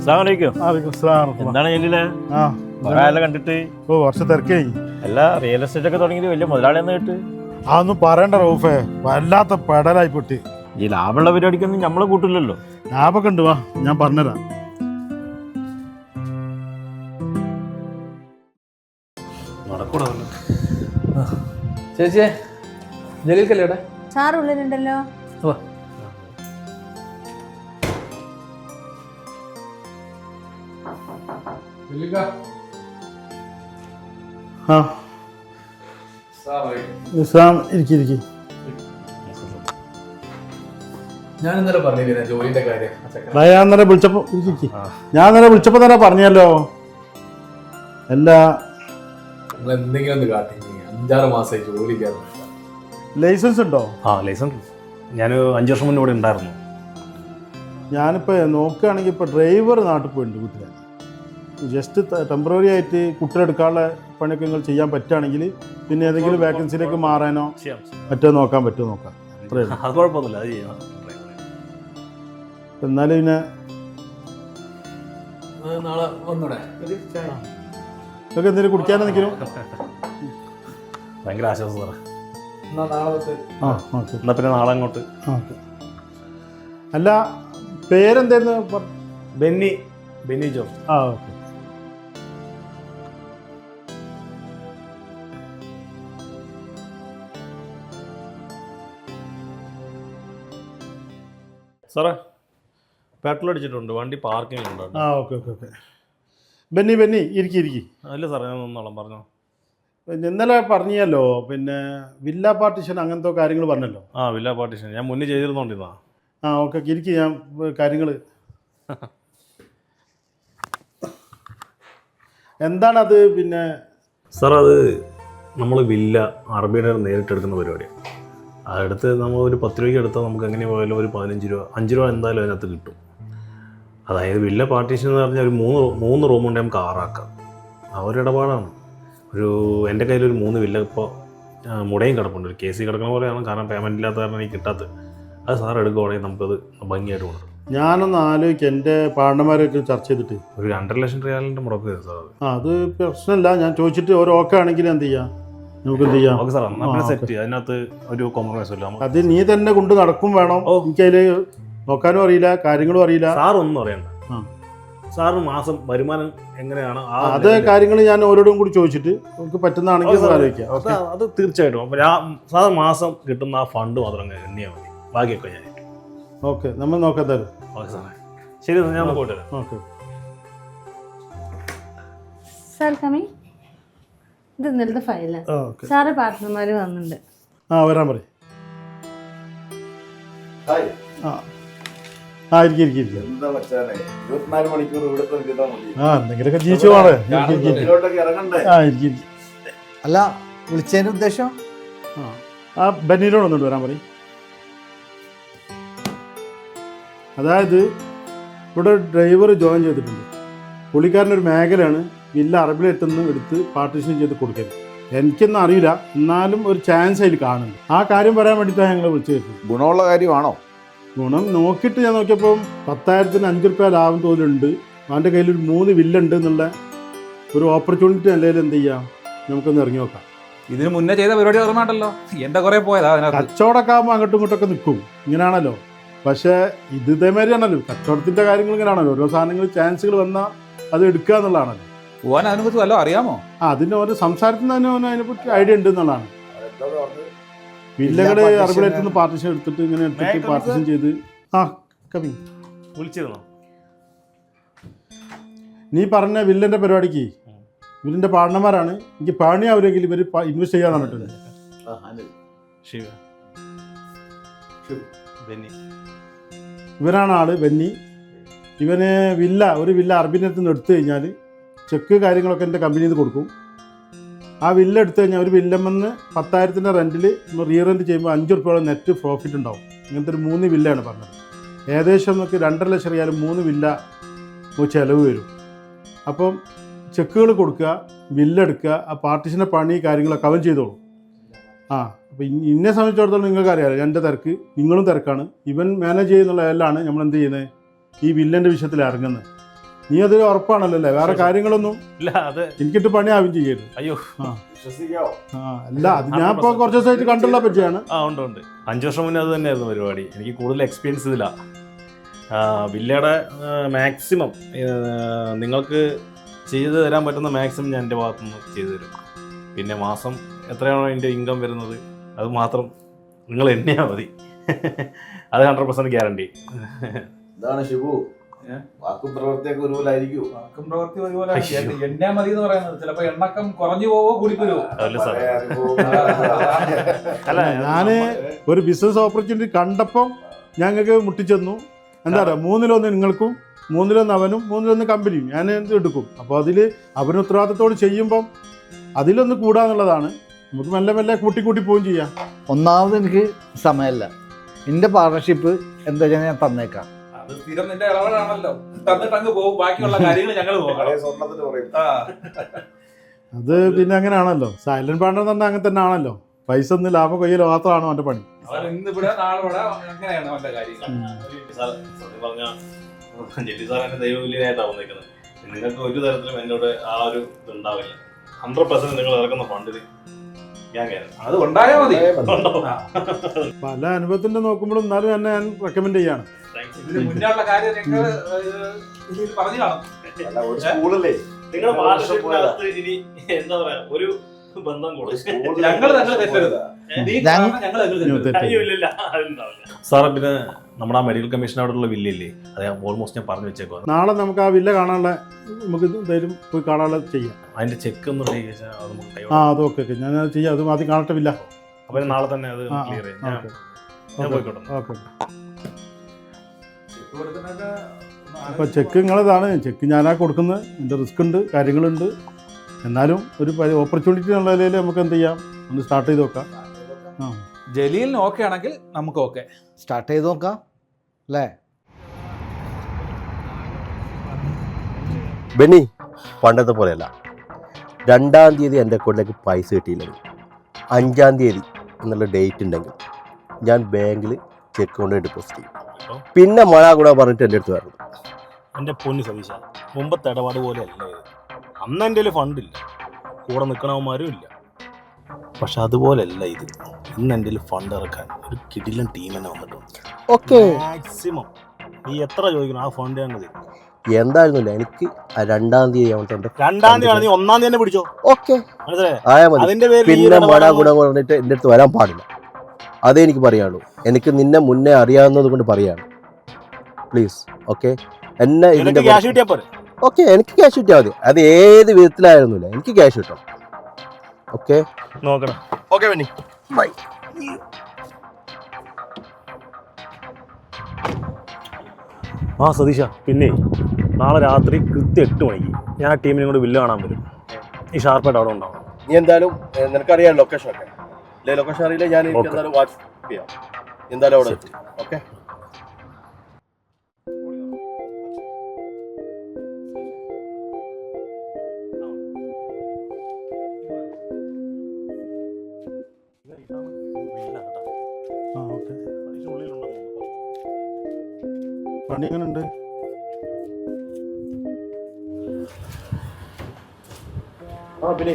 എന്താണ് ജലീലെ ഒരാളെ കണ്ടിട്ട്? കുറച്ച് തിരക്കായി. അല്ല, റിയൽ എസ്റ്റേറ്റ് ഒക്കെ തുടങ്ങിയത് വലിയ മുതലാളിയെന്ന് കേട്ട്. അതൊന്നും പറയണ്ട റൂഫേ, വല്ലാത്ത പെടലായി പൊട്ടി. ഈ ലാഭമുള്ള പരിപാടിക്കൊന്നും നമ്മളെ കൂട്ടില്ലല്ലോ. ലാഭമൊക്കെ ഉണ്ട്, വാ ഞാൻ പറഞ്ഞുതരാം. നടക്കൂടാ ചേച്ചിയെ, ജലീൽക്കല്ലേടെ സാറ് ഉള്ളിലുണ്ടല്ലോ. ഞാൻ ഇന്നലെ പറഞ്ഞില്ലേ ജോലിന്റെ കാര്യം? ഞാൻ ഇന്നലെ വിളിച്ചപ്പോ തന്നെ പറഞ്ഞല്ലോ. എല്ലാ നിങ്ങൾ എന്തെങ്കിലും ഒന്ന് കാട്ടി. 5-6 മാസമായി ജോലി ലൈസൻസ് ഉണ്ടോ? ലൈസൻസ് ഞാൻ 5 വർഷം മുന്നേ ഇവിടെ ഉണ്ടായിരുന്നു. ഞാനിപ്പോൾ നോക്കുകയാണെങ്കിൽ ഇപ്പോൾ ഡ്രൈവർ നാട്ടിൽ പോയിട്ടുണ്ട് വീട്ടിൽ. ജസ്റ്റ് ടെമ്പററി ആയിട്ട് കുട്ടികളെടുക്കാനുള്ള പണിയൊക്കെ നിങ്ങൾ ചെയ്യാൻ പറ്റുകയാണെങ്കിൽ പിന്നെ ഏതെങ്കിലും വേക്കൻസിയിലേക്ക് മാറാനോ മറ്റോ നോക്കാൻ പറ്റുമോ നോക്കാം. എന്നാലും പിന്നെ നാളെ വന്നൂടെ? നിങ്ങൾക്ക് എന്തെങ്കിലും കുടിക്കാനോ നിൽക്കുന്നു? ഭയങ്കര ആശ്വാസം സാറേ. എന്നാ പിന്നെ നാളെ അങ്ങോട്ട്. അല്ല, പേരെന്തായിരുന്നു? ബെന്നി ജോ. ഓക്കെ. സാറേ, പെട്രോൾ അടിച്ചിട്ടുണ്ട്, വണ്ടി പാർക്കിംഗ് ഉണ്ട്. Okay okay okay. ബെന്നി ഇരിക്കി. അല്ല സാറേ, ഞാൻ ഒന്നോളം പറഞ്ഞോ. ഇന്നലെ പറഞ്ഞല്ലോ, പിന്നെ വില്ല പാർട്ടിഷൻ അങ്ങനത്തെ കാര്യങ്ങൾ പറഞ്ഞല്ലോ. വില്ല പാർട്ടിഷൻ ഞാൻ മുന്നേ ചെയ്തിരുന്നോണ്ടിരുന്നാ. ഓക്കെ ഇരിക്കി, ഞാൻ കാര്യങ്ങൾ എന്താണത്? പിന്നെ സാർ, അത് നമ്മൾ വില്ല അറബിയുടെ നേരിട്ടെടുക്കുന്ന പരിപാടിയാണ്. അതെടുത്ത് നമ്മൾ ഒരു 10 രൂപയ്ക്ക് എടുത്താൽ നമുക്ക് എങ്ങനെ പോയാലും ഒരു 15 രൂപ 5 രൂപ എന്തായാലും അതിനകത്ത് കിട്ടും. അതായത് വില്ല പാർട്ടീഷൻ എന്ന് പറഞ്ഞാൽ ഒരു 3 റൂം കൊണ്ട് നമുക്ക് 6 ആക്കാം. ആ ഒരു ഇടപാടാണ്. എൻ്റെ കയ്യിലൊരു 3 വില്ല ഇപ്പോൾ മുടയും കിടപ്പുണ്ട്. ഒരു കേസി കിടക്കുന്ന പോലെയാണ്, കാരണം പേയ്മെൻറ്റ് ഇല്ലാത്ത കാരണം എനിക്ക് കിട്ടാത്തത്. അത് സാർ എടുക്കുവാണെങ്കിൽ നമുക്കത് ഭംഗിയായിട്ട് കൊണ്ടുവരും. ഞാനൊന്ന് ആലോചിക്കാം, എൻ്റെ പാർട്ണർമാരൊക്കെ ചർച്ച ചെയ്തിട്ട് ഒരു 2.5 ലക്ഷം റിയാലിൻ്റെ മുടക്ക് വരും സാർ. അത് പ്രശ്നമില്ല, ഞാൻ ചോദിച്ചിട്ട് ഒരു ഓക്കെ ആണെങ്കിൽ എന്ത് ചെയ്യാം, നമുക്ക് എന്ത് ചെയ്യാം. Okay sir, set. അതിനകത്ത് ഒരു കോംപ്രമൈസ് ഇല്ല. അത് നീ തന്നെ കൊണ്ട് നടക്കും വേണം. എനിക്കതിൽ നോക്കാനും അറിയില്ല, കാര്യങ്ങളും അറിയില്ല. സാർ ഒന്നും അറിയണ്ട. സാറിന് മാസം വരുമാനം എങ്ങനെയാണ് അത് കാര്യങ്ങൾ ഞാൻ ഓരോടും കൂടി ചോദിച്ചിട്ട് നമുക്ക് പറ്റുന്നതാണെങ്കിൽ ആലോചിക്കാം. അത് തീർച്ചയായിട്ടും. അപ്പോൾ സാർ മാസം കിട്ടുന്ന ആ ഫണ്ട് മാത്രം എണ്ണിയാൽ മതി, ബാക്കിയൊക്കെ ഞാൻ. ഓക്കെ, നമ്മൾ നോക്കാം തരും. ഓക്കെ സാറേ, ശരി, ഞാൻ പോയിട്ട് വരാം. Okay sir coming. ഇത് ഇന്നലത്തെ ഫയലാണ്. സാറ് പാർട്ട്ണർമാർ വന്നിട്ടുണ്ട്. വരാൻ പറയും. എന്തെങ്കിലുമൊക്കെ ജീവിച്ചു പോണേ. അല്ല, വിളിച്ചതിന്റെ ഉദ്ദേശം ബെന്നിനോട് ഒന്നുകൊണ്ട് വരാൻ പറയും. അതായത് ഇവിടെ ഡ്രൈവർ ജോയിൻ ചെയ്തിട്ടുണ്ട്. പുള്ളിക്കാരനൊരു മേഖലയാണ് വില്ല അറബിലെത്തുന്ന എടുത്ത് പാർട്ടീഷൻ ചെയ്ത് കൊടുക്കരുത്. എനിക്കൊന്നും അറിയില്ല, എന്നാലും ഒരു ചാൻസ് അതിൽ കാണുന്നു. ആ കാര്യം പറയാൻ വേണ്ടിയിട്ടാണ് ഞങ്ങൾ വിളിച്ചു. ഗുണമുള്ള കാര്യമാണോ? ഗുണം നോക്കിയിട്ട് ഞാൻ നോക്കിയപ്പോൾ 10,000-ന് 5 രൂപ ലാഭം തോതിലുണ്ട്. അവൻ്റെ കയ്യിൽ ഒരു 3 വില്ലുണ്ട് എന്നുള്ള ഒരു ഓപ്പർച്യൂണിറ്റി അല്ലെങ്കിൽ എന്ത് ചെയ്യാം, നമുക്കൊന്ന് ഇറങ്ങി നോക്കാം. ഇതിന് മുന്നേ ചെയ്ത പരിപാടി ഓർമ്മയുണ്ടല്ലോ, എൻ്റെ കുറേ പോയതാ. കച്ചവടമൊക്കെ ആകുമ്പോൾ അങ്ങോട്ടും ഇങ്ങോട്ടൊക്കെ നിൽക്കും, ഇങ്ങനെയാണല്ലോ. പക്ഷേ ഇത് ഇതേമാതിരിയാണല്ലോ, കച്ചവടത്തിൻ്റെ കാര്യങ്ങൾ ഇങ്ങനെയാണല്ലോ. ഓരോ സാധനങ്ങൾ ചാൻസുകൾ വന്നാൽ അത് എടുക്കുക എന്നുള്ളതാണല്ലോ. പോകാൻ അതിനെക്കുറിച്ച് വല്ലതും അറിയാമോ? അതിന് ഓരോ സംസാരത്തിൽ തന്നെ അതിനെപ്പറ്റി ഐഡിയ ഉണ്ട് എന്നുള്ളതാണ്. വില്ലകള് അറബിലെത്തുന്ന പാർട്ടിഷൻ എടുത്തിട്ട് ഇങ്ങനെ എടുത്തിട്ട് പാർട്ടിഷൻ ചെയ്ത് വിളിച്ചിരുന്നോ? നീ പറഞ്ഞ വില്ലന്റെ പരിപാടിക്ക് ഇവരിന്റെ പാർട്ണർമാരാണ്. എനിക്ക് പണിയാവൂലെങ്കിൽ ഇവർ ഇൻവെസ്റ്റ് ചെയ്യാൻ പറഞ്ഞിട്ടുണ്ട്. ഇവരാണ് ആള് ബെന്നി. ഇവന് ഒരു വില്ല അറബിനകത്ത് നിന്ന് എടുത്തു കഴിഞ്ഞാൽ ചെക്ക് കാര്യങ്ങളൊക്കെ എൻ്റെ കമ്പനിയിൽ നിന്ന് കൊടുക്കും. ആ വില്ല എടുത്തു കഴിഞ്ഞാൽ ഒരു വില്ലമെന്ന് 10,000-ൻ്റെ റെൻറ്റിൽ നമ്മൾ റീ റെൻറ്റ് ചെയ്യുമ്പോൾ 5 രൂപയോളം നെറ്റ് പ്രോഫിറ്റ് ഉണ്ടാവും. ഇങ്ങനത്തെ ഒരു 3 വില്ലയാണ് പറഞ്ഞത്. ഏകദേശം നമുക്ക് 2.5 ലക്ഷം റിയാൽ 3 വില്ല ചിലവ് വരും. അപ്പം ചെക്കുകൾ കൊടുക്കുക, വില്ലെടുക്കുക, ആ പാർട്ടിഷൻ്റെ പണി കാര്യങ്ങളൊക്കെ അവൻ ചെയ്തോളൂ. അപ്പോൾ ഇന്നെ സംബന്ധിച്ചിടത്തോളം നിങ്ങൾക്ക് അറിയാമല്ലോ, എൻ്റെ തിരക്ക് നിങ്ങളും തിരക്കാണ്. ഇവൻ മാനേജ് ചെയ്യുന്നുള്ള എല്ലാമാണ് നമ്മൾ എന്ത് ചെയ്യുന്നത്, ഈ വില്ലൻ്റെ വിഷയത്തിൽ ഇറങ്ങുന്നത്. നീ അതൊരു ഉറപ്പാണല്ലോ അല്ലേ? വേറെ കാര്യങ്ങളൊന്നും ഇല്ല അത് എനിക്കിട്ട് പണിയാവും ചെയ്യരുത്. അയ്യോ അല്ല അത് ഞാൻ ഇപ്പോൾ കുറച്ച് ദിവസമായിട്ട് കണ്ടുള്ള പറ്റിയാണ്. ഉണ്ട് 5 വർഷം മുന്നേ അത് തന്നെയായിരുന്നു പരിപാടി. എനിക്ക് കൂടുതൽ എക്സ്പീരിയൻസ് ഇതില്ല. വില്ലയുടെ മാക്സിമം നിങ്ങൾക്ക് ചെയ്തു തരാൻ പറ്റുന്ന മാക്സിമം ഞാൻ എൻ്റെ ഭാഗത്തുനിന്ന് ചെയ്തു തരും. പിന്നെ മാസം എത്രയാണോ എൻ്റെ ഇൻകം വരുന്നത് അത് മാത്രം നിങ്ങൾ എണ്ണിയാൽ മതി. അത് 100% ഗ്യാരണ്ടി. ഇതാണ് ഷിബു, വാക്കും പ്രവൃത്തിയൊക്കെ ഒരുപോലായിരിക്കും. വാക്കും പ്രവൃത്തി ഒരുപോലെ എണ്ണ മതി എന്ന് പറയുന്നത് ചിലപ്പോ എണ്ണക്കം കുറഞ്ഞു പോവോ കൂടി വരുമോ. അതല്ല സാർ. അല്ല ഞാന് ഒരു ബിസിനസ് ഓപ്പർച്യൂണിറ്റി കണ്ടപ്പം ഞങ്ങൾക്ക് മുട്ടിച്ചെന്നു. എന്താ പറയുക, 3-1 നിങ്ങൾക്കും 3-1 അവനും 3-1 കമ്പനിയും ഞാൻ എന്ത് എടുക്കും. അപ്പോൾ അതിൽ അവന് ഉത്തരവാദിത്തത്തോട് ചെയ്യുമ്പം അതിലൊന്ന് കൂടാന്നുള്ളതാണ്. നമുക്ക് മെല്ലെ മെല്ലെ കൂട്ടി പോവുകയും ചെയ്യാം. ഒന്നാമത് എനിക്ക് സമയമല്ല. എൻ്റെ പാർട്ണർഷിപ്പ് എന്താ വെച്ചാൽ ഞാൻ തന്നേക്കാം. അത് സ്ഥിരം നിന്റെ ഇളവഴാണല്ലോ, തന്നിട്ട് അങ്ങ് പോകും. ബാക്കിയുള്ള കാര്യങ്ങൾ ഞങ്ങൾ അത് പിന്നെ അങ്ങനെയാണല്ലോ. സൈലന്റ് പാർട്ണർ തന്നെ അങ്ങനെ തന്നെ ആണല്ലോ. പൈസ ഒന്ന് ലാഭം കൊയ്യൽ മാത്രമാണോ അവൻ്റെ പണി. ഇന്നിവിടെ നാളെ അങ്ങനെയാണ് അവന്റെ കാര്യങ്ങൾ. ജെല്ലി സാർ എന്നെ ദൈവവില്യനായിട്ടാണ് വന്നിരിക്കുന്നത്. നിങ്ങൾക്ക് ഒരു തരത്തിലും എന്നോട് ആ ഒരു ഇതുണ്ടാവില്ല. 100% നിങ്ങൾ ഇറക്കുന്ന ഫണ്ടിൽ ഞാൻ കയറും. അത് ഉണ്ടായാൽ മതി. പല അനുഭവത്തിന്റെ നോക്കുമ്പോഴും എന്നാലും തന്നെ ഞാൻ റെക്കമെൻഡ് ചെയ്യാണ്. ഇതിന് മുന്നുള്ള കാര്യം ഞങ്ങൾ പറഞ്ഞു കാണും. നിങ്ങളുടെ പാർട്ണർഷിപ്പിനകത്ത് ഇനി എന്താ പറയാ ഒരു ബന്ധം കൂടും. ഞങ്ങൾ തെറ്റരുത്. സാറേ പിന്നെ നമ്മുടെ ആ മെഡിക്കൽ കമ്മീഷൻ അവിടെയുള്ള വില്ലയില്ലേ, അത് ഓൾമോസ്റ്റ് ഞാൻ പറഞ്ഞു വെച്ചേക്കോ. നാളെ നമുക്ക് ആ വില്ല കാണാനുള്ള നമുക്ക് എന്തായാലും പോയി കാണാനുള്ള ചെയ്യാം. അതിന്റെ ചെക്ക് ഒന്ന് അതൊക്കെ ഞാൻ ചെയ്യാം. അത് ആദ്യം കാണട്ടില്ല. അപ്പൊ നാളെ തന്നെ അത് ക്ലിയർ ചെയ്യാം. ഞാൻ പോയിക്കോട്ടെ. ഓക്കെ. അപ്പോൾ ചെക്ക് നിങ്ങളതാണ്. ചെക്ക് ഞാനാ കൊടുക്കുന്നത്. എൻ്റെ റിസ്ക് ഉണ്ട്, കാര്യങ്ങളുണ്ട്. എന്നാലും ഒരു ഓപ്പർച്യൂണിറ്റി എന്നുള്ള നിലയിൽ നമുക്ക് എന്ത് ചെയ്യാം, ഒന്ന് സ്റ്റാർട്ട് ചെയ്ത് നോക്കാം. ജലീലിന് ഓക്കെ ആണെങ്കിൽ നമുക്ക് ഓക്കെ സ്റ്റാർട്ട് ചെയ്ത് നോക്കാം അല്ലേ? ബെന്നി പണ്ടത്തെ പോലെയല്ല. 2-ാം തീയതി എൻ്റെ അക്കൗണ്ടിലേക്ക് പൈസ കിട്ടിയില്ലെങ്കിൽ 5-ാം തീയതി എന്നുള്ള ഡേറ്റ് ഉണ്ടെങ്കിൽ ഞാൻ ബാങ്കിൽ ചെക്ക് കൊണ്ട് ഡെപ്പോസിറ്റ് ചെയ്യും. പിന്നെ മഴ കൂടെ പറഞ്ഞിട്ട് എൻ്റെ അടുത്ത് വരണം. എൻ്റെ പൊന്നു സതീശ, മുമ്പത്തെ ഇടപാട് പോലെയല്ല ഇത്. അന്ന് എൻ്റെ കയ്യിൽ ഫണ്ടില്ല, കൂടെ നിൽക്കണവന്മാരും ഇല്ല. പക്ഷെ അതുപോലെയല്ല ഇത്. ഇന്ന് എൻ്റെ കയ്യിൽ ഫണ്ട് ഇറക്കാൻ ഒരു കിടിലൻ ടീം തന്നെ വന്നിട്ടുണ്ട്. ഓക്കെ, മാക്സിമം നീ എത്ര ചോദിക്കണം ആ ഫണ്ട് ഞാൻ തരും. എന്തായിരുന്നില്ല എനിക്ക് 2-ാം തീയതി ആവട്ടെ. 2-ാം തീയതി 1-ാം തീയതി തന്നെ പിടിച്ചോ. ഓക്കെ, മനസ്സിലായോ? ആയാൽ മതി. അതിന്റെ പേരിൽ പിന്നെ മഴ കൂടെ പറഞ്ഞിട്ട് എൻ്റെ അടുത്ത് വരാൻ പാടില്ല. അതേ എനിക്ക് പറയാനുള്ളൂ. എനിക്ക് നിന്നെ മുന്നേ അറിയാവുന്നത് കൊണ്ട് പറയാണ്. Please okay. എന്നെ ഇതിന്റെ ക്യാഷ് കിട്ടിയാ പോരെ. ഓക്കെ, എനിക്ക് ക്യാഷ് കിട്ടിയാൽ മതി. അത് ഏത് വിധത്തിലായിരുന്നില്ല, എനിക്ക് ക്യാഷ് കിട്ടും. ഓക്കെ നോക്കണം. Okay Benny, bye. ആ സതീശ, പിന്നെ നാളെ രാത്രി കൃത്യം 8 മണിക്ക് ഞാൻ ആ ടീമിനെ കൂടെ വില്ല് കാണാൻ വരും. ഈ ഷാർപ്പായിട്ട് അവിടെ ഉണ്ടാവും. നീ എന്തായാലും നിനക്കറിയാം ലൊക്കേഷൻ ഒക്കെ അല്ലേ? ലൊക്കേഷൻ അറിയില്ല, ഞാൻ എനിക്ക് എന്തായാലും വാട്സ്ആപ്പ് ചെയ്യാം. എന്തായാലും അവിടെ എത്തും. ഓക്കെ. ഓക്കെ. പണി എങ്ങനെയുണ്ട്? പിന്നെ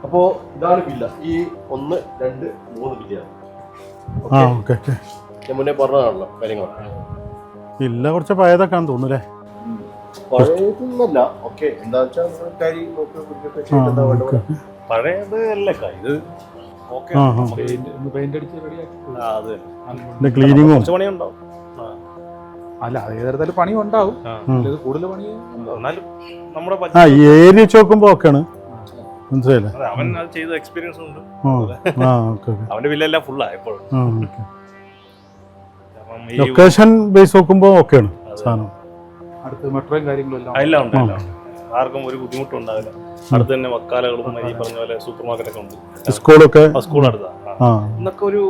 അപ്പോ ഇതാണ് ബില്ല. ഈ 1, 2, 3 ബില്ലാണ്. ഓക്കെ. ഞാൻ മുന്നേ പറഞ്ഞതാണല്ലോ കാര്യങ്ങളൊക്കെ. ഇല്ല, കുറച്ച് പഴയതൊക്കെയാണെന്ന് തോന്നുന്നു അല്ലേ? പഴയതൊന്നല്ല. ഓക്കെ, എന്താ വെച്ചാൽ കാര്യം പഴയത് അല്ലേ ഇത്. പെയിന്റ് അടിച്ച് റെഡിയാക്കി ക്ലീനിങ്ങും കുറച്ച് പണിയുണ്ടാവും. അല്ല അത് ഏതായാലും പണി ഉണ്ടാവും. കൂടുതൽ പണി എന്നാലും നമ്മുടെ ഏരിയ വെച്ച് നോക്കുമ്പോ ഒക്കെയാണ്. മനസ്സിലായില്ലേ? അവൻ അത് ചെയ്ത എക്സ്പീരിയൻസ് ഉണ്ട്. ഓക്കെ. അവന്റെ വില്ലെല്ലാം ഫുള്ളാ എപ്പോഴും. ലൊക്കേഷൻ ബേസ് നോക്കുമ്പോ ഒക്കെയാണ് സാധനം. അടുത്ത് മെട്രോയും കാര്യങ്ങളും എല്ലാം ഉണ്ട്. ആർക്കും ഒരു ബുദ്ധിമുട്ടും ഉണ്ടാവില്ല. അടുത്ത് തന്നെ വക്കാലകളും ഈ പറഞ്ഞ പോലെ സൂപ്പർ മാർക്കറ്റ് ഒക്കെ ഉണ്ട്. സ്കൂളൊക്കെ സ്കൂൾ അടുത്താ. ഇന്നൊക്കെ ഒരു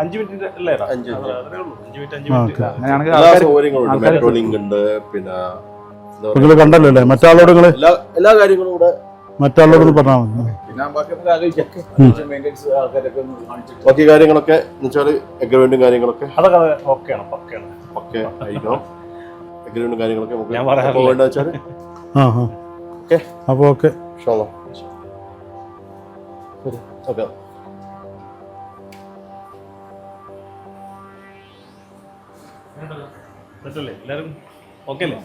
5 മിനിറ്റ് അല്ലേ? 5 മിനിറ്റ്. മെട്രോളിംഗ് ഉണ്ട്. പിന്നെ നിങ്ങൾ കണ്ടല്ലോ അല്ലേ? മറ്റാളോട് എല്ലാ കാര്യങ്ങളും കൂടെ മറ്റാളോടൊന്ന് പറഞ്ഞാൽ മതി. പിന്നെ ബാക്കി നമുക്ക് ആലോചിക്കാം മെയിൻ്റെനൻസ് ആൾക്കാരൊക്കെ ഒന്ന് കാണിച്ചിട്ട് ബാക്കി കാര്യങ്ങളൊക്കെ എന്നുവെച്ചാൽ എഗ്രിമെന്റും കാര്യങ്ങളൊക്കെ അതൊക്കെ ഓക്കെയാണ് പക്കയാണ്. ഒക്കെ ആയിരിക്കണം. എഗ്രിമെന്റും കാര്യങ്ങളൊക്കെ നമുക്ക് ഞാൻ പറയാറില്ല. എപ്പോൾ വേണ്ടത് വെച്ചാൽ ഓക്കെ അപ്പോൾ ഓക്കെ ഇൻഷാല്ലാ. ശരി ഓക്കെ. പറ്റല്ലേ എല്ലാവരും ഓക്കെ അല്ലേ?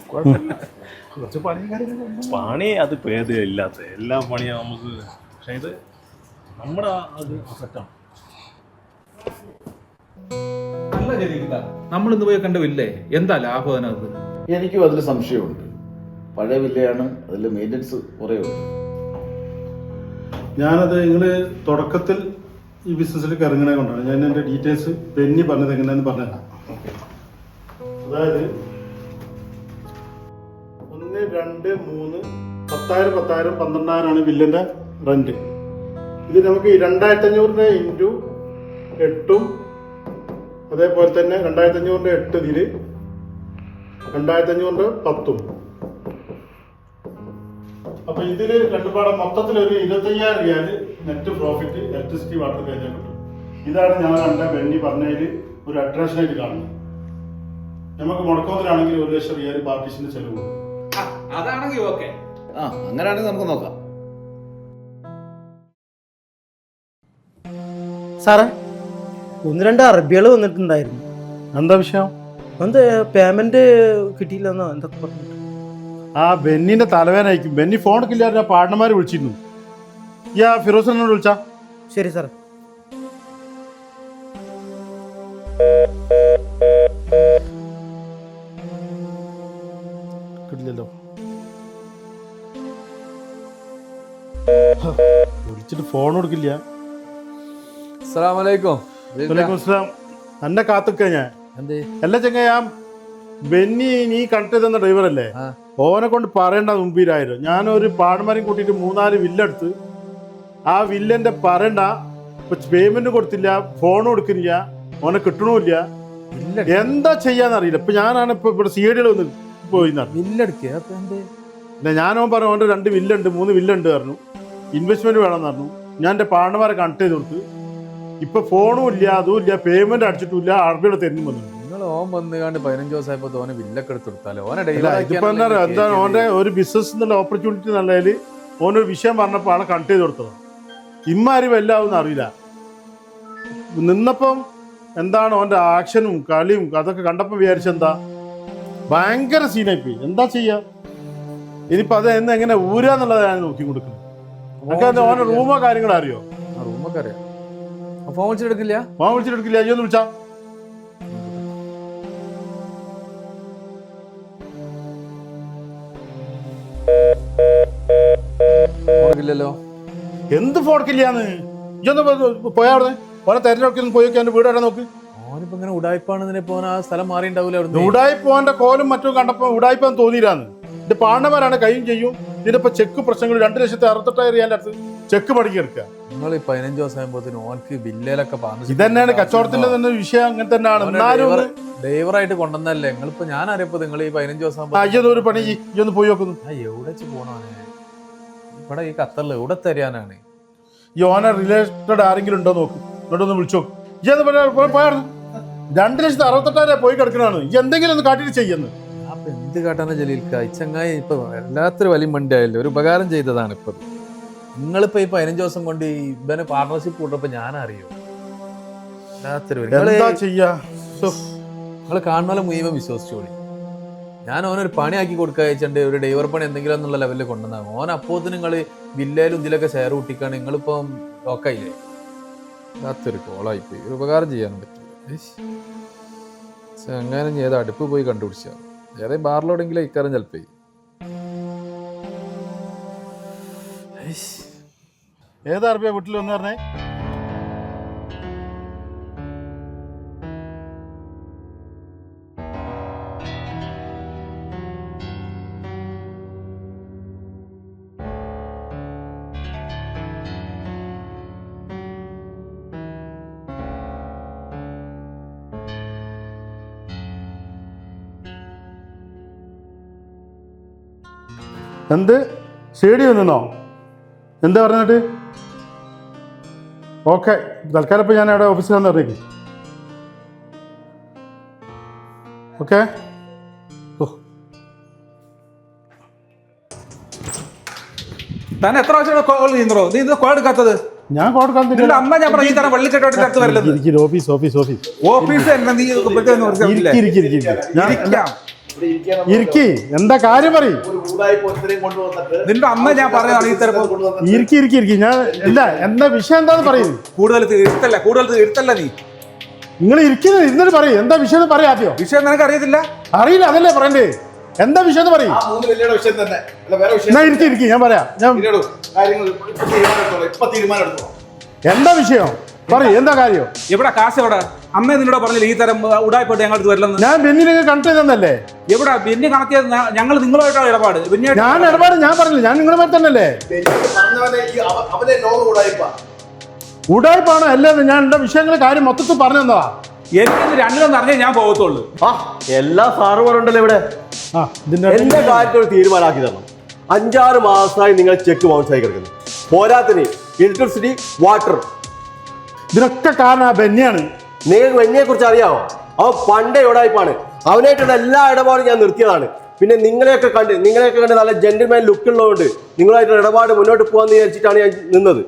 കുറച്ച് പണിയും കാര്യങ്ങളൊക്കെ പണി അത് പേര് ഇല്ലാത്ത എല്ലാ പണിയും നമുക്ക്, പക്ഷെ ഇത് നമ്മുടെ അത് സെറ്റാണ്. നല്ല ജലീലില്ല. നമ്മൾ ഇന്ന് പോയി കണ്ടുമില്ലേ, എന്താ ലാഭം അതിനകത്ത്? എനിക്കും അതിൽ സംശയമുണ്ട്. പഴയ വില്ലയാണ്, അതിൽ മെയിൻ്റെനൻസ് കുറേ ഉണ്ട്. ഞാനത് നിങ്ങൾ തുടക്കത്തിൽ ഈ ബിസിനസ്സിലേക്ക് ഇറങ്ങണേ കൊണ്ടാണ് ഞാൻ എൻ്റെ ഡീറ്റെയിൽസ് ബെന്നി പറഞ്ഞത് എങ്ങനെയാണെന്ന് പറഞ്ഞുതരാം. അതായത് 1, 2, 3 10,000 10,000 12,000 വില്ലൻ്റെ റെന്റ്. ഇത് നമുക്ക് 2,500 ഇൻറ്റു 8 അതേപോലെ തന്നെ 2,500 8 ഇതിൽ 2,500 10. അപ്പൊ ഇതില് രണ്ടുപാടെ മൊത്തത്തിൽ ഒരു 25,000 റിയാൽ നെറ്റ് പ്രോഫിറ്റ് ഇലക്ട്രിസിറ്റി വാട്ടർ കഴിഞ്ഞാൽ കിട്ടും. ഇതാണ് ഞാൻ കണ്ട ബെന്നി പറഞ്ഞതിൽ ഒരു അട്രാക്ഷൻ ആയിട്ട് കാണുന്നത്. നമുക്ക് മുടക്കത്തിലാണെങ്കിൽ 1 ലക്ഷം റിയാൽ പാർട്ടീഷന്റെ ചെലവ്. അതാണെങ്കിൽ ഓക്കെ. അങ്ങനെയാണെങ്കിൽ നമുക്ക് നോക്കാം. സാറേ 1-2 അറബികൾ വന്നിട്ടുണ്ടായിരുന്നു. എന്താ വിഷയം? എന്താ പേയ്മെന്റ് കിട്ടിയില്ലെന്നോ എന്തൊക്കെ പറഞ്ഞു. ആ ബെന്നിന്റെ തലവേനായിരിക്കും. ബെന്നി ഫോൺ എടുക്കില്ല, പാർട്ട്ണർമാർ വിളിച്ചിരുന്നു. ഈ ആ ഫിറോസിനോട് വിളിച്ചാ. ശരി സാറേ. കിട്ടില്ലല്ലോ. വിളിച്ചിട്ട് ഫോൺ കൊടുക്കില്ല. അസ്സലാമലൈക്കും. വലൈക്കും അസ്സലാം. എന്നെ കാത്തുക്ക ഞാൻ. എന്തേ? അല്ല ചെങ്ങ, ബെന്നി നീ കണക്ട് ചെയ്തെന്ന ഡ്രൈവറല്ലേ? ഓനെ കൊണ്ട് പറയേണ്ട മുമ്പിലായിരുന്നു. ഞാനൊരു പാടന്മാരെയും കൂട്ടിയിട്ട് 3-4 വില്ലെടുത്ത് ആ വില്ലന്റെ പറയണ്ട പേയ്മെന്റ് കൊടുത്തില്ല, ഫോൺ കൊടുക്കുന്നില്ല, ഓനെ കിട്ടണമില്ല. എന്താ ചെയ്യാന്നറിയില്ല. ഇപ്പൊ ഞാനാണ് ഇപ്പൊ ഇവിടെ CID ഒന്ന് പോയി ഞാനോ പറഞ്ഞു ഓൻ്റെ 2 വില്ലുണ്ട് 3 വില്ലുണ്ട് പറഞ്ഞു. ഇൻവെസ്റ്റ്മെന്റ് വേണമെന്ന് പറഞ്ഞു. ഞാൻ എൻ്റെ പാടന്മാരെ കണക്ട് ചെയ്ത് കൊടുത്ത് ഇപ്പൊ ഫോണും ഇല്ല, അതും ഇല്ല, പേയ്മെന്റ് അടിച്ചിട്ടില്ല. അറബിയുടെ തെരഞ്ഞു വന്നു. ഓൻ വന്നുകാണ്ട് 15 ദിവസമായപ്പോ തോനെ വില്ലൊക്കെ എടുത്തെടുത്താലോ. ഇതിപ്പോ എന്താ ഓന്റെ ഒരു ബിസിനസ് എന്നുള്ള ഓപ്പർച്യൂണിറ്റി നല്ലതിൽ ഓനൊരു വിഷയം പറഞ്ഞപ്പോൾ ആളെ കണക്ട് ചെയ്ത് കൊടുത്തതാണ്. ഇമ്മാരി വല്ലാവുന്ന അറിയില്ല. നിന്നപ്പം എന്താണ് ഓന്റെ ആക്ഷനും കളിയും അതൊക്കെ കണ്ടപ്പോൾ വിചാരിച്ചെന്താ ഭയങ്കര സീനായിപ്പോയി. എന്താ ചെയ്യാ ഇനിയിപ്പോ അത് എങ്ങനെ ഊരാന്നുള്ളത് ഞാൻ നോക്കി കൊടുക്കുന്നത്. നമുക്ക് ഓന്റെ റൂമോ കാര്യങ്ങളോ അറിയോ? റൂമൊക്കെ അറിയാം. ഫോൺ വിളിച്ചെടുക്കില്ല. ഫോൺ വിളിച്ചിട്ടെടുക്കില്ല. അയ്യോ ഒന്ന് വിളിച്ചാ. ല്ലോ എന്ത് ഫോർക്കില്ലാന്ന് ഇതൊന്ന് പോയാ ഓനെ തെരഞ്ഞെടുക്കുന്ന പോയൊക്കെ എന്റെ വീട് എവിടെ നോക്ക്. ഓനിപ്പോ ഇങ്ങനെ ഉടായ്പാണെന്നെ പോകാൻ ആ സ്ഥലം മാറി ഉണ്ടാവില്ല. ഉടായ്പ ഓന്റെ കോലും മറ്റും കണ്ടപ്പോ ഉടായ്പാന്ന് തോന്നിയില്ലാന്ന്. എന്റെ പാണ്ടന്മാരാണ് കൈയും ചെയ്യും. ഇതിനിപ്പോ ചെക്ക് പ്രശ്നങ്ങൾ 2,68,000 റിയാലിന്റെ അടുത്ത് ചെക്ക് മടക്കി എടുക്കുക. നിങ്ങൾ ഈ 15 ദിവസം ആകുമ്പോഴത്തേനും ഓനക്ക് ബില്ലിലൊക്കെ പറഞ്ഞു. ഇതന്നെയാണ് കച്ചവടത്തിന്റെ തന്നെ വിഷയം. അങ്ങനെ തന്നെയാണ്. എന്നാലും ഡ്രൈവറായിട്ട് കൊണ്ടുവന്നല്ലേ നിങ്ങളിപ്പോ. ഞാൻ അറിയപ്പോ നിങ്ങൾ ഈ 15 ദിവസം അയ്യൊരു പണി ഇയൊന്ന് പോയി നോക്കുന്നു. എവിടെ വെച്ച് പോണാണ് ഇവിടെ ഈ ഖത്തറിൽ എവിടെ തരാനാണ്? ഈ ഓനെ റിലേറ്റഡ് ആരെങ്കിലും ഉണ്ടോ നോക്ക്. ഇങ്ങോട്ടൊന്ന് വിളിച്ചു നോക്ക്. ഇതൊന്ന് പോയായിരുന്നു 2,68,000 പോയി കിടക്കണാണ്. ഈ എന്തെങ്കിലും ഒന്ന് കാട്ടിട്ട് ചെയ്യുന്നു. അപ്പൊ എന്ത് കാട്ടാണ് ജലീൽക്ക? ഈ ചങ്ങായി ഇപ്പൊ വല്ലാത്തൊരു വലിയ മണ്ടിയായല്ലോ. ഒരു ഉപകാരം ചെയ്തതാണ് ഇപ്പൊ. നിങ്ങളിപ്പോ ഈ 15 ദിവസം കൊണ്ട് ഇവനെ പാർട്ണർഷിപ്പ് കൂട്ടപ്പോ ഞാൻ അറിയോ എന്താ ചെയ്യാ? നിങ്ങൾ കാണുന്ന മുഴുവൻ വിശ്വസിച്ചോളി. ഞാൻ ഓനൊരു പണിയാക്കി കൊടുക്കുക വെച്ചിട്ടുണ്ട്. ഒരു ഡ്രൈവർ പണി എന്തെങ്കിലും എന്നുള്ള ലെവലിൽ കൊണ്ടുവന്നാൽ ഓൻ അപ്പോഴത്തിന് നിങ്ങൾ വില്ലയിലും ഇതിലൊക്കെ ഷെയർ കൂട്ടിക്കാണ്. നിങ്ങളിപ്പം ലോക്കായില്ലേ? വല്ലാത്തൊരു കോളായിപ്പോയി. ഒരു ഉപകാരം ചെയ്യാനും പറ്റില്ല. അങ്ങനെ ഏതാ അടുപ്പ് പോയി കണ്ടുപിടിച്ചാൽ ഏതേ ബാറിലോടെങ്കിലും ഇക്കാരം ചിലപ്പോ. ഏതാ അറബിയ വീട്ടിൽ വന്ന് പറഞ്ഞേ? എന്ത് CID വന്നോ? എന്താ പറഞ്ഞിട്ട്? ഓക്കെ, തൽക്കാലം ഇപ്പോൾ ഞാൻ അവിടെ ഓഫീസിൽ വന്ന് ഇറങ്ങി. ഓക്കെ. താൻ എത്ര പ്രാവശ്യം കോൾ ചെയ്യുന്നോ? നീ ഇത് കോൾ എടുക്കാത്തത്? ഞാൻ കൊടുക്കാൻ നിന്റെ അമ്മ ഞാൻ പറഞ്ഞു ഈ തരം വെള്ളിക്കെട്ടോട്ടിന്റെ അടുത്ത് വരരുത്. ഓഫീസ് ഓഫീസ് ഓഫീസ് ഓഫീസ് തന്നെ നീ ഇരിക്കി. എന്താ കാര്യം പറയും? നിന്റെ അമ്മ ഞാൻ പറഞ്ഞതാണ് ഈ തരം ഇരിക്കി ഇരിക്കി ഇരിക്കി. ഞാൻ എന്താ എന്താ വിഷയം എന്താന്ന് പറയുന്നത്? കൂടുതൽ ഇരുത്തല്ല നീ. നിങ്ങൾ ഇരിക്കുന്നത് ഇരുന്നിട്ട് പറയും. എന്താ വിഷയം പറയാം. ആദ്യം വിഷയം നിനക്ക് അറിയത്തില്ല? അറിയില്ല, അതല്ലേ പറയണ്ടേ. എന്താ വിഷയം എന്ന് പറയും. ഞാൻ ഇരിക്കി ഇരിക്കി, ഞാൻ പറയാം. എന്താ വിഷയം പറയും. എന്താ കാര്യം? എവിടെ കാശ്? എവിടെ? അമ്മ നിന്നോട് പറഞ്ഞില്ല ഈ തരം ഉടായിപ്പോട്ട് ഞങ്ങൾ വരില്ലെന്ന്? ഞാൻ ബെന്നിനെ കണക്ട് ചെയ്തെന്നല്ലേ. എവിടെ ബെന്നി കണക്ട് ചെയ്ത്? ഞങ്ങൾ നിങ്ങളുമായിട്ടാണ് ഇടപാട്. ഞാൻ ഇടപാട് ഞാൻ പറഞ്ഞില്ല. ഞാൻ നിങ്ങളുടെ പേര് തന്നെയല്ലേ. ഉടായ്പാണോ അല്ലേന്ന് ഞാൻ എന്റെ വിഷയങ്ങളെ കാര്യം മൊത്തത്തിൽ പറഞ്ഞതാ. എനിക്ക് രണ്ടിലൊന്നും അറിഞ്ഞേ ഞാൻ പോകത്തുള്ളൂ. എല്ലാ സാറ് പറഞ്ഞല്ലോ ഇവിടെ. എന്റെ കാര്യത്തിൽ തീരുമാനമാക്കി തരണം. 5-6 മാസമായി നിങ്ങൾ ചെക്ക് ബൗൺസ് ആയി കിടക്കുന്നു. പോരാത്തിന് ഇലക്ട്രിസിറ്റി, വാട്ടർ, ഇതിനൊക്കെ കാരണം ആ ബെന്നിയാണ്. നിങ്ങൾക്ക് ബെന്നിയെ കുറിച്ച് അറിയാമോ? അവൻ പണ്ടേ ഉടായ്പാണ്. അവനായിട്ടുള്ള എല്ലാ ഇടപാടും ഞാൻ നിർത്തിയതാണ്. പിന്നെ നിങ്ങളെയൊക്കെ കണ്ട് നല്ല ജെന്റിൽമാൻ ലുക്ക് ഉള്ളതുകൊണ്ട് നിങ്ങളായിട്ടുള്ള ഇടപാട് മുന്നോട്ട് പോകാന്ന് വിചാരിച്ചിട്ടാണ് ഞാൻ നിന്നത്.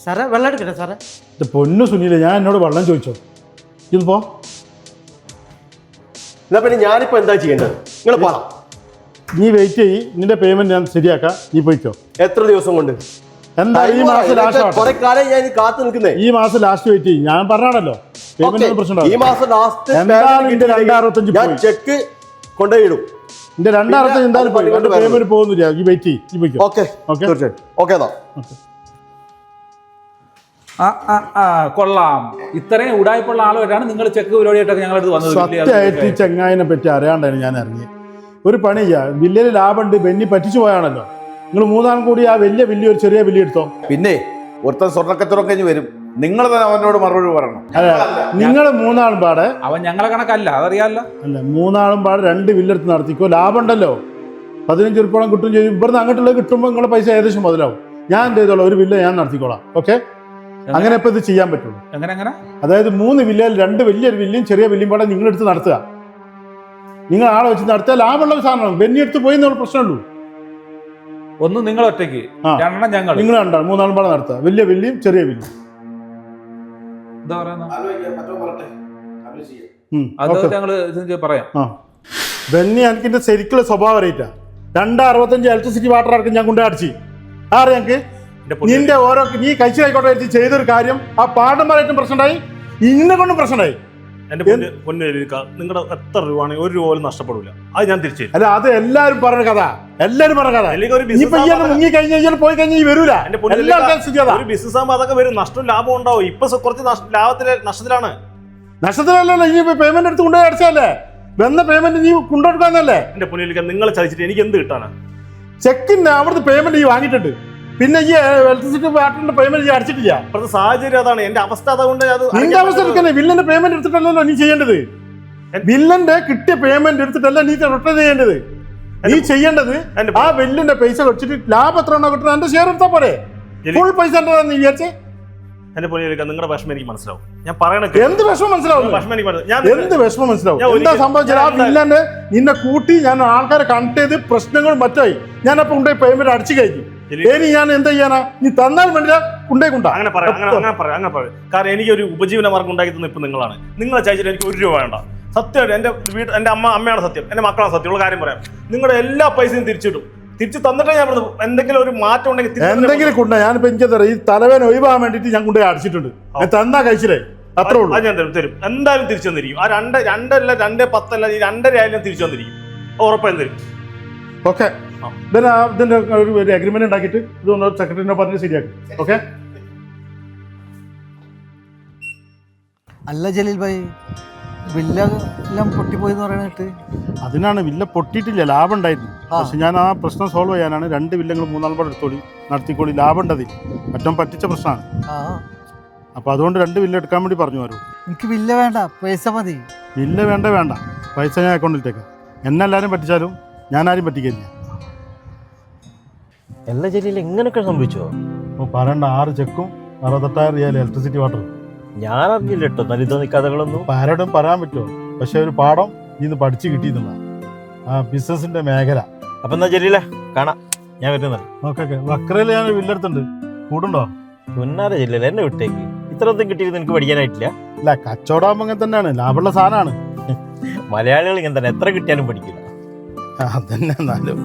സാറേ വെള്ളം എടുക്കട്ടെ സാറേ? പൊന്നു സുനിലെ, ഞാൻ എന്നോട് വെള്ളം ചോദിച്ചോ? ഇതിപ്പോ എന്നാ പിന്നെ ഞാനിപ്പോ എന്താ ചെയ്യേണ്ടത്? നിങ്ങൾ പറ. നീ വെയിറ്റ് ചെയ്യ്. നിന്റെ പേയ്മെന്റ് ഞാൻ ശരിയാക്കാം. നീ പോയിക്കോ. എത്ര ദിവസം കൊണ്ട്? എന്താ ഈ മാസം ലാസ്റ്റ്? കുറെ കാലം ഞാൻ കാത്തു നിൽക്കുന്നേ. ഈ മാസം ലാസ്റ്റ് വെയിറ്റ് ചെയ്യും. ഞാൻ പറഞ്ഞാണല്ലോ പേയ്മെന്റ് പ്രശ്നം. ഈ മാസം ലാസ്റ്റ് ഞാൻ ചെക്ക് കൊണ്ടുപോയിടും. എന്റെ 265 എന്തായാലും പേയ്മെന്റ് പോകുന്നില്ല. ഈ വെയിറ്റ് ചെയ്യും. ഈ പോയിക്കോ. Okay okay okay. കൊള്ളാം. ഇത്രയും ഉടായ്പുള്ള ആളുമായിട്ടാണ് നിങ്ങൾ ചെക്ക് പരിപാടിയായിട്ടൊക്കെ ഞങ്ങളടുത്ത് വന്നത്. സത്യമായിട്ട് ഈ ചെങ്ങായിനെ പറ്റി അറിയാണ്ടാണ് ഞാൻ ഇറങ്ങി. ഒരു പണി ചെയ്യാം. വലിയ ലാഭമുണ്ട്. ബെന്നി പറ്റിച്ചു പോയാണല്ലോ. നിങ്ങൾ 3 കൂടി ആ വലിയൊരു ചെറിയ ബില്ല് എടുത്തോ. പിന്നെ ഒരുത്തൻ സ്വർണ്ണക്കച്ചവടം കഴിഞ്ഞ് വരും. നിങ്ങൾ തന്നെ അവനോട് മറുപടി പറയണം. അതെ, നിങ്ങൾ 3 പാടെ. അവൻ ഞങ്ങളെ കണക്കല്ല, അതറിയാമല്ലോ. അല്ല, 3 പാടെ 2 ബില്ലെടുത്ത് നടത്തിക്കോ. ലാഭം ഉണ്ടല്ലോ. 15 ഉറുപ്പിയോളം കിട്ടും ചെയ്യും. ഇവിടുന്ന് അങ്ങോട്ടുള്ളത് കിട്ടുമ്പോൾ നിങ്ങളുടെ പൈസ ഏകദേശം മുതലാവും. ഞാൻ എന്ത് ചെയ്തോളാം, ഒരു ബില്ല് ഞാൻ നടത്തിക്കോളാം. ഓക്കെ, അങ്ങനെ ഇപ്പൊ ഇത് ചെയ്യാൻ പറ്റുള്ളൂ. എങ്ങനെ? അതായത് 3 വില്ലയിൽ 2 വലിയൊരു വില്ലും ചെറിയ വില്ലും പാടെ നിങ്ങളെടുത്ത് നടത്തുക. നിങ്ങൾ ആളെ വെച്ച് നടത്തിയാൽ ലാഭമുള്ള ഒരു സാധനമാണ്. ബെന്നി എടുത്ത് പോയി എന്നുള്ള പ്രശ്നമുള്ളൂ. ഒന്ന് നിങ്ങൾ ഒറ്റയ്ക്ക്, ഞങ്ങൾ നിങ്ങൾ കണ്ടാണ് 3 പാടെ നടത്തുക. വലിയ വില്ലും ചെറിയ വില്ലും. എന്താ പറയാ? ബെന്നി എനിക്കിന്റെ ശരിക്കുള്ള സ്വഭാവം അറിയിട്ടാ. 265 ഇലക്ട്രിസിറ്റി വാട്ടർ അടക്കം ഞാൻ കൊണ്ടു അടിച്ച്. ആറ് ഞങ്ങൾക്ക് നിന്റെ ഓരോ നീ കഴിച്ചായിക്കോട്ടെ ചെയ്തൊരു കാര്യം ആ പാടന്മാരായിട്ടും പ്രശ്നമുണ്ടായി, ഇന്നെ കൊണ്ടും പ്രശ്നമുണ്ടായി. എന്റെ നിങ്ങളുടെ എത്ര രൂപ 1 രൂപ പോലും നഷ്ടപ്പെടില്ല. അത് ഞാൻ തിരിച്ചു. അല്ല, അത് എല്ലാരും പറഞ്ഞ കഥ. മുങ്ങി കഴിഞ്ഞാൽ പോയി കഴിഞ്ഞാൽ വരൂല. ഒരു ബിസിനസ് ആകുമ്പോൾ അതൊക്കെ വരും. നഷ്ടവും ലാഭം ഉണ്ടാവും. ഇപ്പൊ കുറച്ച് നഷ്ടത്തിലാണ്. നഷ്ടത്തിലല്ലല്ലോ. ഇനി പേയ്മെന്റ് എടുത്ത് കൊണ്ടുപോയി അടിച്ചല്ലേ. വന്ന പേയ്മെന്റ് നീ കൊണ്ടുകൊടുക്കാന്നല്ലേ. എന്റെ പൊന്നിലേക്ക് നിങ്ങളെ ചതിച്ചിട്ട് എനിക്ക് എന്ത് കിട്ടാനാ? ചെക്കിന്റെ അവിടുത്തെ പേയ്മെന്റ് ഈ വാങ്ങിയിട്ടുണ്ട്. പിന്നെ ഈ ഇലക്ട്രിസിറ്റി വാട്ടറിന്റെ പേയ്മെന്റ് ഈ അടിച്ചിട്ടില്ല. അപ്പോഴത്തെ സാഹചര്യം അതാണ്. എന്റെ അവസ്ഥ അതുകൊണ്ട് നിന്റെ അവസ്ഥ എടുക്കണേ. വില്ലന്റെ പേയ്മെന്റ് എടുത്തിട്ടല്ലോ നീ ചെയ്യേണ്ടത്. വില്ലന്റെ കിട്ടിയ പേയ്മെന്റ് എടുത്തിട്ടല്ല നീ റിട്ടേൺ ചെയ്യേണ്ടത്. നീ ചെയ്യേണ്ടത് ആ ബില്ലിന്റെ പൈസ വെച്ചിട്ട് ലാഭം എത്ര ഉണ്ടോ കിട്ടുന്നത് എന്റെ ഷെയർ എടുത്താ പോരെ. ഫുൾ പൈസ നീ വിചാരിച്ചേ. എന്റെ പൊന്നിലേക്ക് നിങ്ങളുടെ വിഷമം എനിക്ക് മനസ്സിലാവും. ഞാൻ പറയണ എന്ത് വിഷമം മനസ്സിലാവും? എന്ത് വിഷമം മനസ്സിലാവും? എന്താ സംഭവിച്ചത്? ആ വില്ലന്റെ നിന്നെ കൂട്ടി ഞാൻ ആൾക്കാരെ കണക്ട് ചെയ്ത് പ്രശ്നങ്ങൾ മറ്റായി. ഞാൻ അപ്പൊ കൊണ്ടുപോയി പേയ്മെന്റ് അടിച്ചു കഴിഞ്ഞു. ഇനി ഞാൻ എന്താ ചെയ്യാനാ? നീ തന്നാൽ വേണ്ടില്ല കൊണ്ടേക്കൊണ്ടാ. അങ്ങനെ പറയാം. കാരണം എനിക്ക് ഒരു ഉപജീവന മാർഗം ഉണ്ടാക്കി തന്നെ ഇപ്പൊ നിങ്ങളാണ്. നിങ്ങളെ ചായച്ചിട്ട് എനിക്ക് 1 രൂപ വേണ്ട. സത്യമായിട്ട് എന്റെ അമ്മയാണ് സത്യം, എന്റെ മക്കളാണ് സത്യം. ഉള്ള കാര്യം പറയാം. നിങ്ങളുടെ എല്ലാ പൈസയും തിരിച്ചു തന്നിട്ടേ ഞാൻ പറഞ്ഞു. എന്തെങ്കിലും ഒരു മാറ്റം ഉണ്ടെങ്കിൽ എന്തെങ്കിലും കൊണ്ട. ഞാനിപ്പോ എനിക്കറിയാം ഈ തലവേന ഒഴിവാൻ വേണ്ടിട്ട് ഞാൻ കൊണ്ടുപോയി അടിച്ചിട്ടുണ്ട്. ഞാൻ തന്നാ കഴിച്ചില്ലേ, അത്രേ ഉള്ളൂ. ഞാൻ തരും. എന്തായാലും തിരിച്ചു തന്നിരിക്കും. ആ 2.5 2.10 ഈ 2.5 ആയാലും തിരിച്ചു തന്നിരിക്കും. ഉറപ്പായും തരും. ഓക്കെ, ഇതിന്റെ ഒരു അഗ്രിമെന്റ് ഉണ്ടാക്കിയിട്ട് ഇതൊന്ന് സെക്രട്ടറിനെ പറഞ്ഞ് ശരിയാക്കും. ഓക്കെ. അല്ല ജലീൽ ഭായി, വില്ലെല്ലാം പൊട്ടിപ്പോയിന്ന് പറയണിട്ട്. അതിനാണ് വില്ല പൊട്ടിയിട്ടില്ല, ലാഭം ഉണ്ടായിരുന്നു. പക്ഷെ ഞാൻ ആ പ്രശ്നം സോൾവ് ചെയ്യാനാണ് 2 വില്ലങ്ങൾ 3 പാടെ എടുത്തോളി നടത്തിക്കോളി. ലാഭം ഉണ്ടതിൽ മറ്റും പറ്റിച്ച പ്രശ്നമാണ്. അപ്പൊ അതുകൊണ്ട് 2 വില്ല എടുക്കാൻ വേണ്ടി പറഞ്ഞു വരും. എനിക്ക് വില്ല വേണ്ട, പൈസ മതി. വില്ല വേണ്ട, പൈസ ഞാൻ അക്കൗണ്ടിലിട്ടേക്കാം. എന്നെല്ലാരും പറ്റിച്ചാലും ഞാൻ ആരും പറ്റിക്കില്ല. എല്ലാ ജലീൽ എങ്ങനെയൊക്കെ സംഭവിച്ചോ? അപ്പോൾ പറയണ്ട. 6 ചെക്കും 68,000 റിയാൽ ഇലക്ട്രിസിറ്റി വാട്ടർ. ഞാൻ അറിഞ്ഞില്ല കേട്ടോ നല്ല ഇതോ കഥകളൊന്നും. അപ്പോൾ ആരോടും പറയാൻ പറ്റുമോ? പക്ഷെ ഒരു പാഠം ഇന്ന് പഠിച്ച് കിട്ടിയെന്നുള്ള ആ ബിസിനസിന്റെ മേഖല. അപ്പൊ എന്നാ ചെല്ലില്ല കാണാം, ഞാൻ വരുന്നത്. ഓക്കെ വക്രയിൽ ഞാൻ വില്ലെടുത്തുണ്ട്, കൂടുണ്ടോ? പൊന്നാര ചെല്ലില്ല, എന്നെ വിട്ടേക്ക്. ഇത്രയൊന്നും കിട്ടിയിരുന്ന് എനിക്ക് പഠിക്കാനായിട്ടില്ല. അല്ല കച്ചവടമാകുമ്പോൾ അങ്ങനെ തന്നെയാണ്, ലാഭമുള്ള സാധനമാണ്. മലയാളികൾ ഇങ്ങനെ തന്നെ എത്ര കിട്ടിയാലും പഠിക്കില്ല. അതന്നെ എന്നാലും